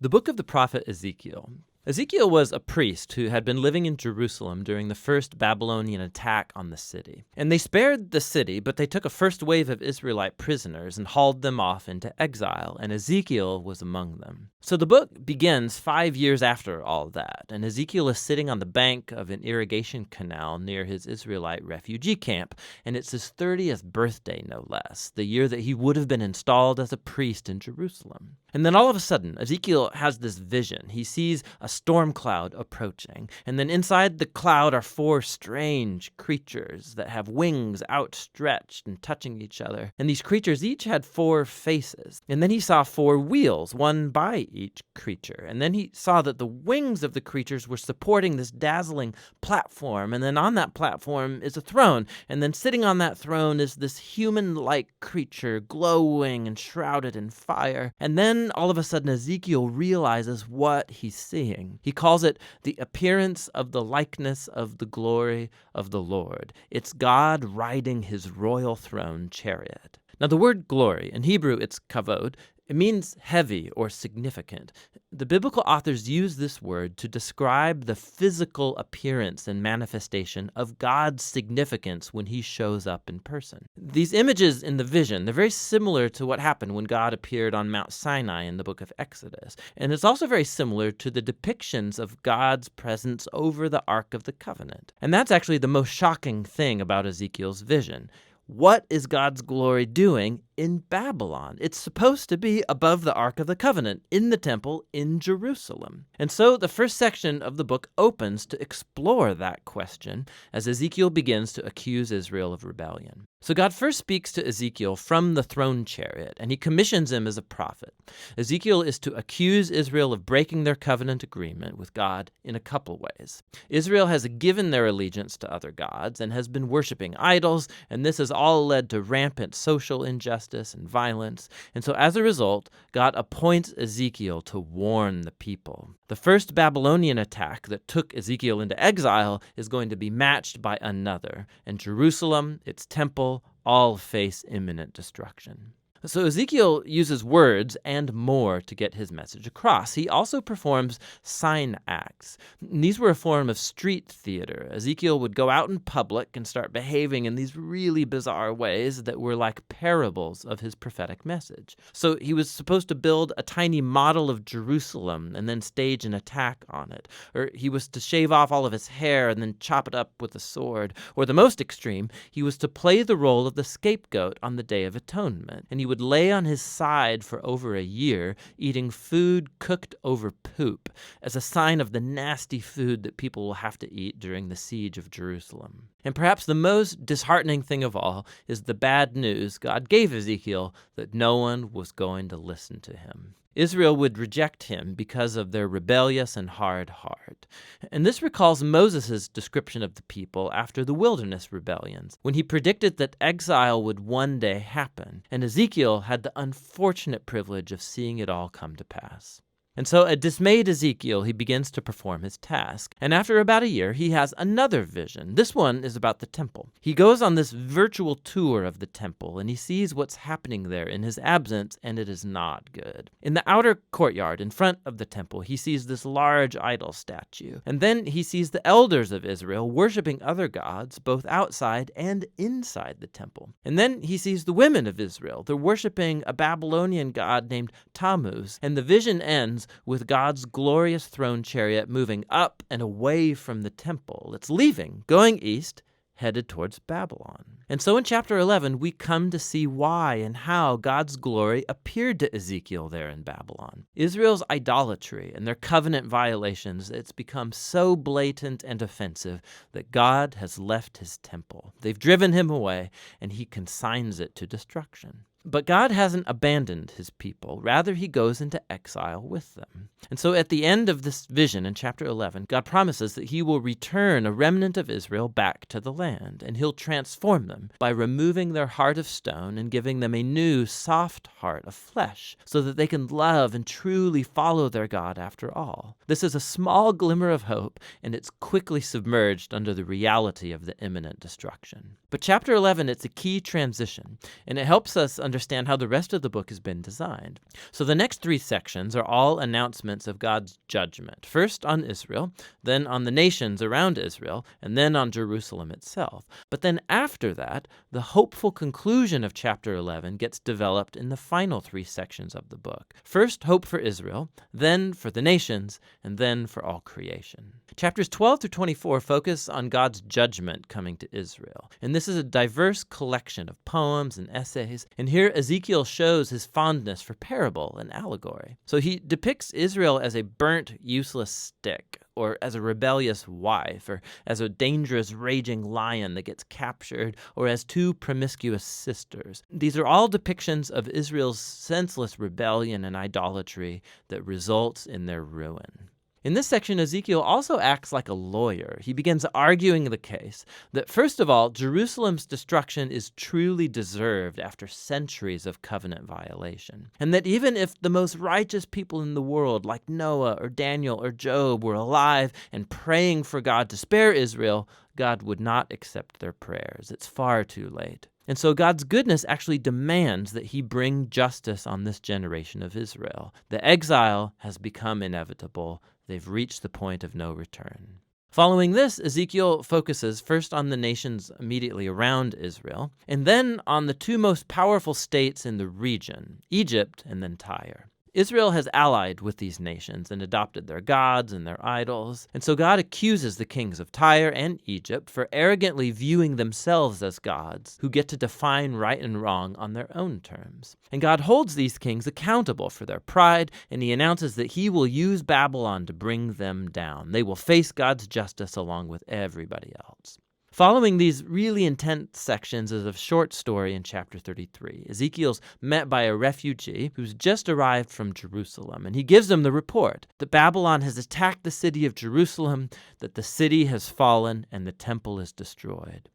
The book of the prophet Ezekiel. Ezekiel was a priest who had been living in Jerusalem during the first Babylonian attack on the city. And they spared the city, but they took a first wave of Israelite prisoners and hauled them off into exile, and Ezekiel was among them. So the book begins 5 years after all that, and Ezekiel is sitting on the bank of an irrigation canal near his Israelite refugee camp, and it's his 30th birthday, no less, the year that he would have been installed as a priest in Jerusalem. And then all of a sudden, Ezekiel has this vision. He sees a storm cloud approaching, and then inside the cloud are 4 strange creatures that have wings outstretched and touching each other. And these creatures each had 4 faces. And then he saw 4 wheels, one by each creature. And then he saw that the wings of the creatures were supporting this dazzling platform, and then on that platform is a throne, and then sitting on that throne is this human-like creature, glowing and shrouded in fire. And then all of a sudden Ezekiel realizes what he's seeing. He calls it the appearance of the likeness of the glory of the Lord. It's God riding his royal throne chariot. Now the word glory, in Hebrew it's kavod, it means heavy or significant. The biblical authors use this word to describe the physical appearance and manifestation of God's significance when he shows up in person. These images in the vision, they're very similar to what happened when God appeared on Mount Sinai in the book of Exodus. And it's also very similar to the depictions of God's presence over the Ark of the Covenant. And that's actually the most shocking thing about Ezekiel's vision. What is God's glory doing in Babylon? It's supposed to be above the Ark of the Covenant, in the temple in Jerusalem. And so the first section of the book opens to explore that question as Ezekiel begins to accuse Israel of rebellion. So God first speaks to Ezekiel from the throne chariot, and he commissions him as a prophet. Ezekiel is to accuse Israel of breaking their covenant agreement with God in a couple ways. Israel has given their allegiance to other gods and has been worshiping idols, and this has all led to rampant social injustice and violence. And so as a result, God appoints Ezekiel to warn the people. The first Babylonian attack that took Ezekiel into exile is going to be matched by another, and Jerusalem, its temple, all face imminent destruction. So Ezekiel uses words and more to get his message across. He also performs sign acts. These were a form of street theater. Ezekiel would go out in public and start behaving in these really bizarre ways that were like parables of his prophetic message. So he was supposed to build a tiny model of Jerusalem and then stage an attack on it. Or he was to shave off all of his hair and then chop it up with a sword. Or the most extreme, he was to play the role of the scapegoat on the Day of Atonement. And he would lay on his side for over a year, eating food cooked over poop, as a sign of the nasty food that people will have to eat during the siege of Jerusalem. And perhaps the most disheartening thing of all is the bad news God gave Ezekiel that no one was going to listen to him. Israel would reject him because of their rebellious and hard heart. And this recalls Moses' description of the people after the wilderness rebellions, when he predicted that exile would one day happen, and Ezekiel had the unfortunate privilege of seeing it all come to pass. And so a dismayed Ezekiel, he begins to perform his task. And after about a year, he has another vision. This one is about the temple. He goes on this virtual tour of the temple, and he sees what's happening there in his absence, and it is not good. In the outer courtyard in front of the temple, he sees this large idol statue. And then he sees the elders of Israel worshiping other gods, both outside and inside the temple. And then he sees the women of Israel. They're worshiping a Babylonian god named Tammuz. And the vision ends with God's glorious throne chariot moving up and away from the temple. It's leaving, going east, headed towards Babylon. And so in chapter 11, we come to see why and how God's glory appeared to Ezekiel there in Babylon. Israel's idolatry and their covenant violations, it's become so blatant and offensive that God has left his temple. They've driven him away, and he consigns it to destruction. But God hasn't abandoned his people. Rather, he goes into exile with them. And so at the end of this vision in chapter 11, God promises that he will return a remnant of Israel back to the land, and he'll transform them by removing their heart of stone and giving them a new, soft heart of flesh, so that they can love and truly follow their God after all. This is a small glimmer of hope, and it's quickly submerged under the reality of the imminent destruction. But chapter 11, it's a key transition, and it helps us understand how the rest of the book has been designed. So the next 3 sections are all announcements of God's judgment, first on Israel, then on the nations around Israel, and then on Jerusalem itself. But then after that, the hopeful conclusion of chapter 11 gets developed in the final 3 sections of the book. First, hope for Israel, then for the nations, and then for all creation. Chapters 12 through 24 focus on God's judgment coming to Israel. And this is a diverse collection of poems and essays. And here Ezekiel shows his fondness for parable and allegory. So he depicts Israel as a burnt, useless stick, or as a rebellious wife, or as a dangerous, raging lion that gets captured, or as 2 promiscuous sisters. These are all depictions of Israel's senseless rebellion and idolatry that results in their ruin. In this section, Ezekiel also acts like a lawyer. He begins arguing the case that, first of all, Jerusalem's destruction is truly deserved after centuries of covenant violation, and that even if the most righteous people in the world, like Noah or Daniel or Job, were alive and praying for God to spare Israel, God would not accept their prayers. It's far too late. And so God's goodness actually demands that he bring justice on this generation of Israel. The exile has become inevitable. They've reached the point of no return. Following this, Ezekiel focuses first on the nations immediately around Israel, and then on the 2 most powerful states in the region, Egypt and then Tyre. Israel has allied with these nations and adopted their gods and their idols, and so God accuses the kings of Tyre and Egypt for arrogantly viewing themselves as gods who get to define right and wrong on their own terms. And God holds these kings accountable for their pride, and he announces that he will use Babylon to bring them down. They will face God's justice along with everybody else. Following these really intense sections is a short story in chapter 33. Ezekiel's met by a refugee who's just arrived from Jerusalem, and he gives them the report that Babylon has attacked the city of Jerusalem, that the city has fallen, and the temple is destroyed.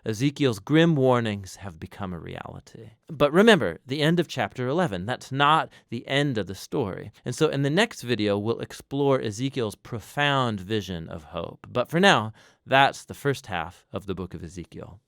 Ezekiel's grim warnings have become a reality. But remember, the end of chapter 11, that's not the end of the story. And so in the next video, we'll explore Ezekiel's profound vision of hope. But for now, that's the first half of the book of Ezekiel.